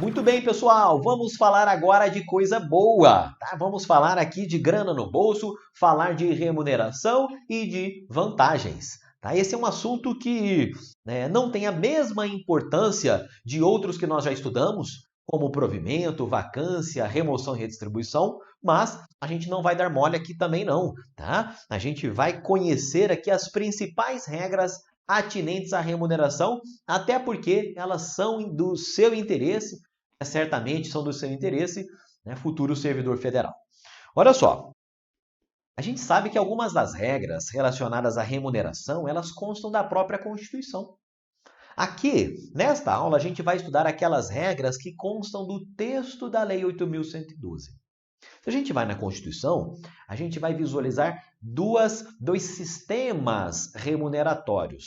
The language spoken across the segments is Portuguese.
Muito bem, pessoal, vamos falar agora de coisa boa, tá? Vamos falar aqui de grana no bolso, falar de remuneração e de vantagens. Tá? Esse é um assunto que não tem a mesma importância de outros que nós já estudamos, como provimento, vacância, remoção e redistribuição, mas a gente não vai dar mole aqui também não, tá? A gente vai conhecer aqui as principais regras atinentes à remuneração, até porque elas são do seu interesse, certamente são do seu interesse, futuro servidor federal. Olha só, a gente sabe que algumas das regras relacionadas à remuneração, elas constam da própria Constituição. Aqui, nesta aula, a gente vai estudar aquelas regras que constam do texto da Lei 8.112. Se a gente vai na Constituição, a gente vai visualizar dois sistemas remuneratórios.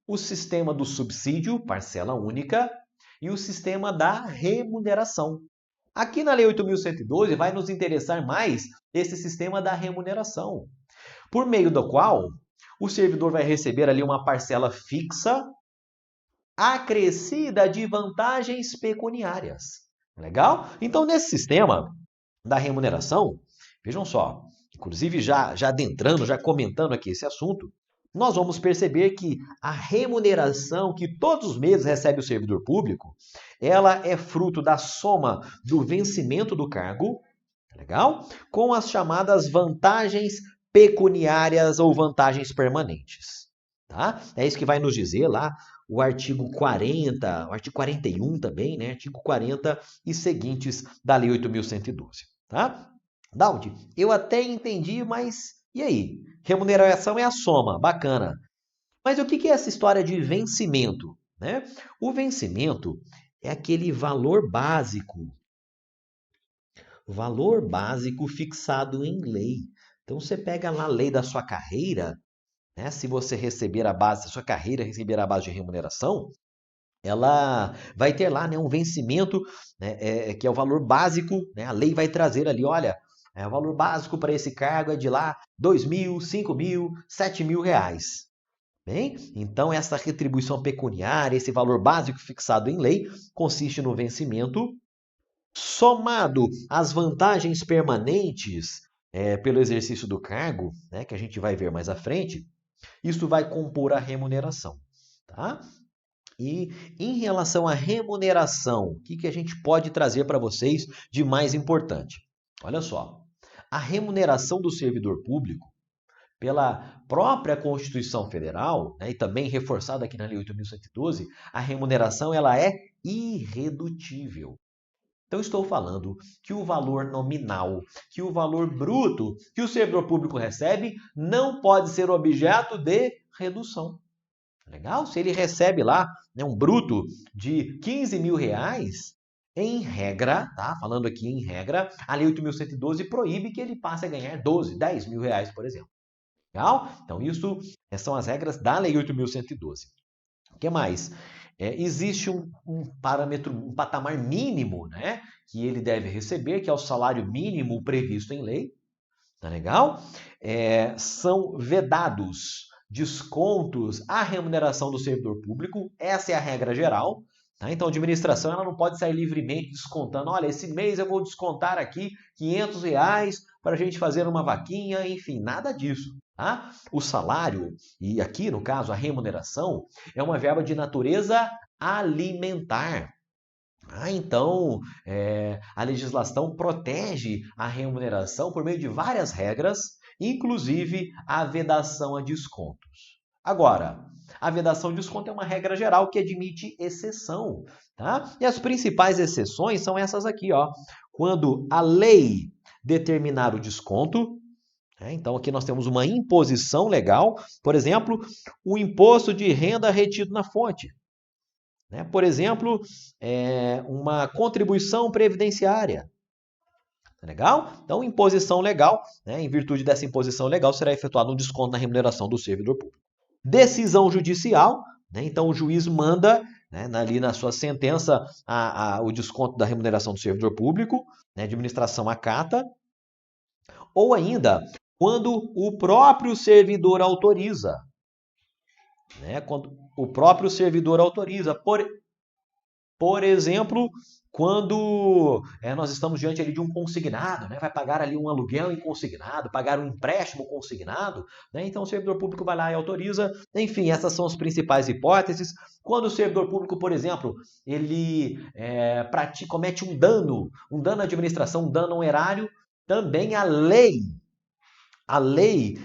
O sistema do subsídio, parcela única, e o sistema da remuneração. Aqui na Lei 8.112 vai nos interessar mais esse sistema da remuneração, por meio do qual o servidor vai receber ali uma parcela fixa, acrescida de vantagens pecuniárias. Legal? Então, nesse sistema da remuneração, vejam só, inclusive já adentrando, já comentando aqui esse assunto, nós vamos perceber que a remuneração que todos os meses recebe o servidor público, ela é fruto da soma do vencimento do cargo, legal? Com as chamadas vantagens pecuniárias ou vantagens permanentes. Tá? É isso que vai nos dizer lá o artigo 40, o artigo 41 também, né? Artigo 40 e seguintes da Lei 8.112. Tá? Daudi, eu até entendi, mas e aí? Remuneração é a soma, bacana. Mas o que é essa história de vencimento? Né? O vencimento é aquele valor básico fixado em lei. Então você pega lá a lei da sua carreira, né? Se você receber a base da sua carreira, receber a base de remuneração, ela vai ter lá, né, um vencimento, né, que é o valor básico, né? A lei vai trazer ali, olha, o valor básico para esse cargo é de lá R$2.000, R$5.000, R$7.000. Bem, então essa retribuição pecuniária, esse valor básico fixado em lei, consiste no vencimento somado às vantagens permanentes pelo exercício do cargo, né, que a gente vai ver mais à frente. Isso vai compor a remuneração. Tá? E em relação à remuneração, o que a gente pode trazer para vocês de mais importante? Olha só, a remuneração do servidor público, pela própria Constituição Federal, e também reforçada aqui na Lei 8.112, a remuneração ela é irredutível. Então, estou falando que o valor nominal, que o valor bruto que o servidor público recebe não pode ser objeto de redução. Legal? Se ele recebe lá um bruto de R$15.000, em regra, tá? Falando aqui em regra, a Lei 8.112 proíbe que ele passe a ganhar 12, R$10.000, por exemplo. Legal? Então, isso são as regras da Lei 8.112. O que mais? Existe um parâmetro, um patamar mínimo, né, que ele deve receber, que é o salário mínimo previsto em lei. Tá legal? São vedados descontos à remuneração do servidor público. Essa é a regra geral. Tá? Então, a administração ela não pode sair livremente descontando. Olha, esse mês eu vou descontar aqui R$500 para a gente fazer uma vaquinha, enfim, nada disso. Tá? O salário, e aqui no caso a remuneração, é uma verba de natureza alimentar. Então, a legislação protege a remuneração por meio de várias regras, inclusive a vedação a descontos. Agora, a vedação a desconto é uma regra geral que admite exceção. Tá? E as principais exceções são essas aqui. Ó. Quando a lei determinar o desconto, então aqui nós temos uma imposição legal, por exemplo, o imposto de renda retido na fonte. Por exemplo, uma contribuição previdenciária. Legal? Então, imposição legal, em virtude dessa imposição legal, será efetuado um desconto na remuneração do servidor público. Decisão judicial, então o juiz manda, ali na sua sentença, o desconto da remuneração do servidor público, a administração acata. Ou ainda, quando o próprio servidor autoriza. Quando o próprio servidor autoriza. Por exemplo, quando nós estamos diante ali de um consignado, né? Vai pagar ali um aluguel em consignado, pagar um empréstimo consignado, né? Então o servidor público vai lá e autoriza. Enfim, essas são as principais hipóteses. Quando o servidor público, por exemplo, ele comete um dano à administração, um dano ao erário, também a lei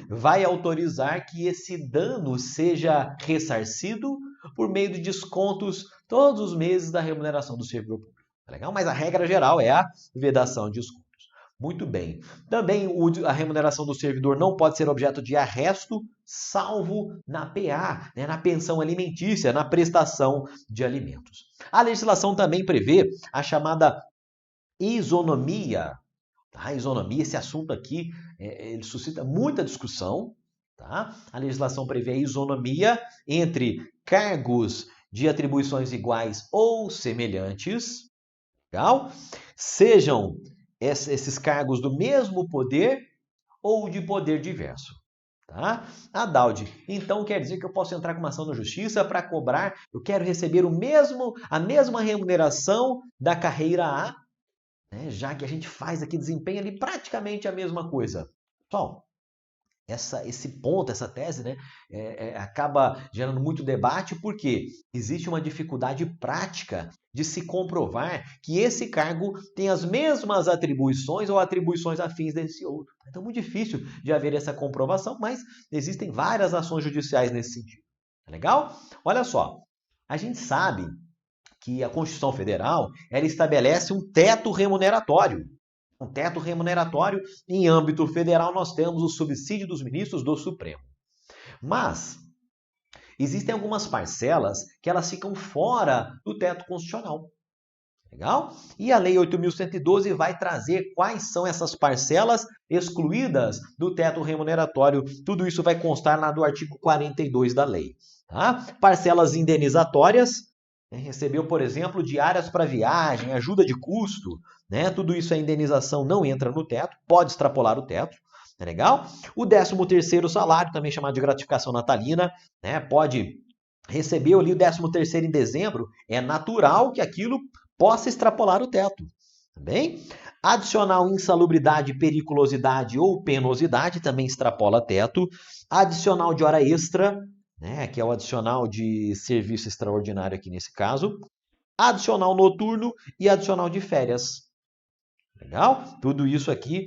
vai autorizar que esse dano seja ressarcido por meio de descontos todos os meses da remuneração do servidor público. Tá legal? Mas a regra geral é a vedação de descontos. Muito bem. Também a remuneração do servidor não pode ser objeto de arresto, salvo na PA, né, na pensão alimentícia, na prestação de alimentos. A legislação também prevê a chamada isonomia. A isonomia, esse assunto aqui, ele suscita muita discussão. Tá? A legislação prevê a isonomia entre cargos de atribuições iguais ou semelhantes, legal? Sejam esses cargos do mesmo poder ou de poder diverso. Tá? Adalde, então quer dizer que eu posso entrar com uma ação na justiça para cobrar, eu quero receber a mesma remuneração da carreira A, né? Já que a gente faz aqui, desempenha ali praticamente a mesma coisa. Pessoal, esse ponto, essa tese, né, acaba gerando muito debate porque existe uma dificuldade prática de se comprovar que esse cargo tem as mesmas atribuições ou atribuições afins desse outro. Então, muito difícil de haver essa comprovação, mas existem várias ações judiciais nesse sentido. Tá legal? Olha só, a gente sabe que a Constituição Federal ela estabelece um teto remuneratório. Um teto remuneratório, em âmbito federal, nós temos o subsídio dos ministros do Supremo. Mas existem algumas parcelas que elas ficam fora do teto constitucional. Legal? E a Lei 8.112 vai trazer quais são essas parcelas excluídas do teto remuneratório. Tudo isso vai constar lá do artigo 42 da lei. Tá? Parcelas indenizatórias. Recebeu, por exemplo, diárias para viagem, ajuda de custo, né? Tudo isso é indenização, não entra no teto, pode extrapolar o teto, é legal? O 13º salário, também chamado de gratificação natalina, né? Pode receber ali o 13º em dezembro, é natural que aquilo possa extrapolar o teto, tá bem? Adicional insalubridade, periculosidade ou penosidade também extrapola teto. Adicional de hora extra, né, que é o adicional de serviço extraordinário aqui nesse caso, adicional noturno e adicional de férias. Legal? Tudo isso aqui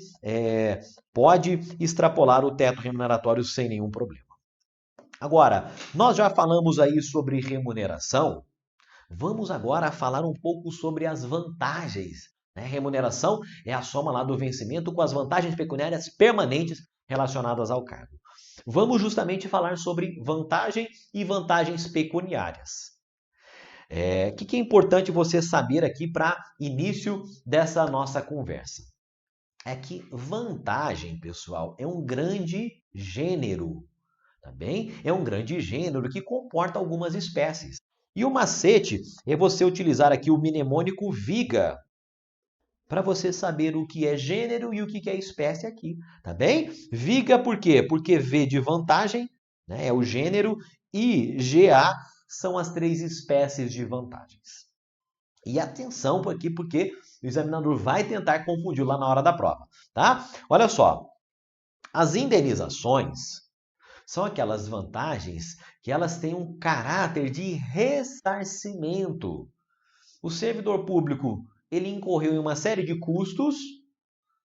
pode extrapolar o teto remuneratório sem nenhum problema. Agora, nós já falamos aí sobre remuneração, vamos agora falar um pouco sobre as vantagens. Né? Remuneração é a soma lá do vencimento com as vantagens pecuniárias permanentes relacionadas ao cargo. Vamos justamente falar sobre vantagem e vantagens pecuniárias. O que é importante você saber aqui para início dessa nossa conversa? É que vantagem, pessoal, é um grande gênero, tá bem? É um grande gênero que comporta algumas espécies. E o macete é você utilizar aqui o mnemônico VIGA, para você saber o que é gênero e o que é espécie aqui, tá bem? Viga por quê? Porque V de vantagem, né, é o gênero, e GA são as 3 espécies de vantagens. E atenção aqui, porque o examinador vai tentar confundir lá na hora da prova, tá? Olha só, as indenizações são aquelas vantagens que elas têm um caráter de ressarcimento. O servidor público ele incorreu em uma série de custos,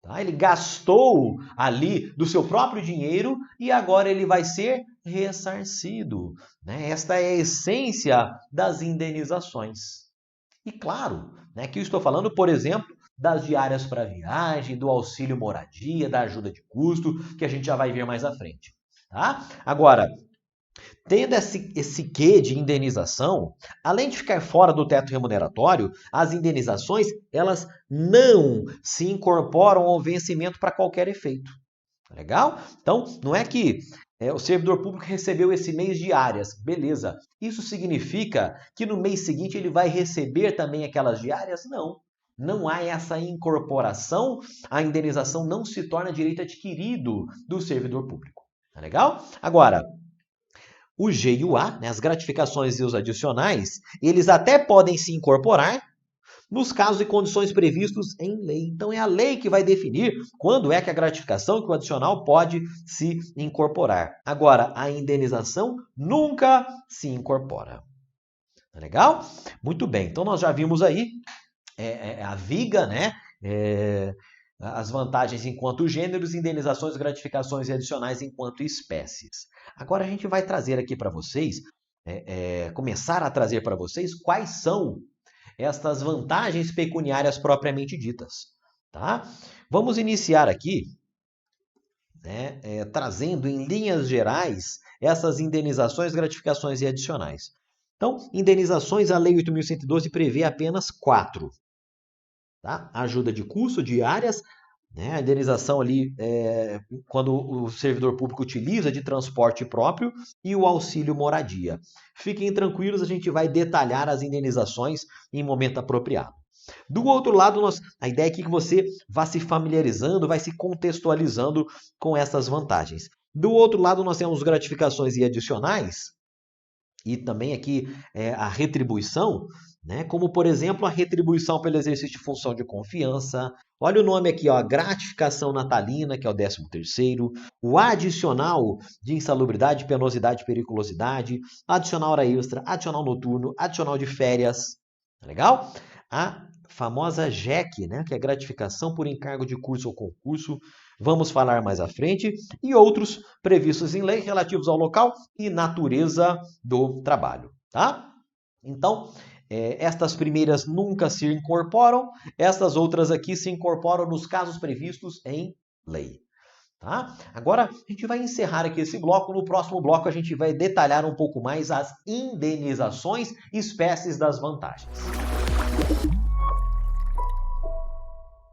tá? Ele gastou ali do seu próprio dinheiro e agora ele vai ser ressarcido. Né? Esta é a essência das indenizações. E claro, né, que eu estou falando, por exemplo, das diárias para viagem, do auxílio moradia, da ajuda de custo, que a gente já vai ver mais à frente. Tá? Agora, tendo esse quê de indenização, além de ficar fora do teto remuneratório, as indenizações elas não se incorporam ao vencimento para qualquer efeito. Legal? Então, não é que o servidor público recebeu esse mês diárias, beleza. Isso significa que no mês seguinte ele vai receber também aquelas diárias? Não. Não há essa incorporação, a indenização não se torna direito adquirido do servidor público. Tá legal? Agora, o G e o A, né, as gratificações e os adicionais, eles até podem se incorporar nos casos e condições previstos em lei. Então é a lei que vai definir quando é que a gratificação, que o adicional pode se incorporar. Agora, a indenização nunca se incorpora. Tá legal? Muito bem. Então nós já vimos aí a viga, né? As vantagens enquanto gêneros, indenizações, gratificações e adicionais enquanto espécies. Agora a gente vai trazer aqui para vocês, começar a trazer para vocês quais são estas vantagens pecuniárias propriamente ditas. Tá? Vamos iniciar aqui, né, trazendo em linhas gerais essas indenizações, gratificações e adicionais. Então, indenizações, a Lei 8.112 prevê apenas 4. Tá? Ajuda de custo, diárias, né? A indenização ali quando o servidor público utiliza de transporte próprio e o auxílio moradia. Fiquem tranquilos, a gente vai detalhar as indenizações em momento apropriado. Do outro lado, a ideia é que você vá se familiarizando, vai se contextualizando com essas vantagens. Do outro lado, nós temos gratificações e adicionais, e também aqui a retribuição, né? Como, por exemplo, a retribuição pelo exercício de função de confiança. Olha o nome aqui, ó, gratificação natalina, que é o 13º, o adicional de insalubridade, penosidade e periculosidade, adicional hora extra, adicional noturno, adicional de férias. Tá legal? A famosa JEC, né? Que é gratificação por encargo de curso ou concurso. Vamos falar mais à frente. E outros previstos em lei relativos ao local e natureza do trabalho. Tá? Então, estas primeiras nunca se incorporam, estas outras aqui se incorporam nos casos previstos em lei. Tá? Agora, a gente vai encerrar aqui esse bloco. No próximo bloco, a gente vai detalhar um pouco mais as indenizações, espécies das vantagens.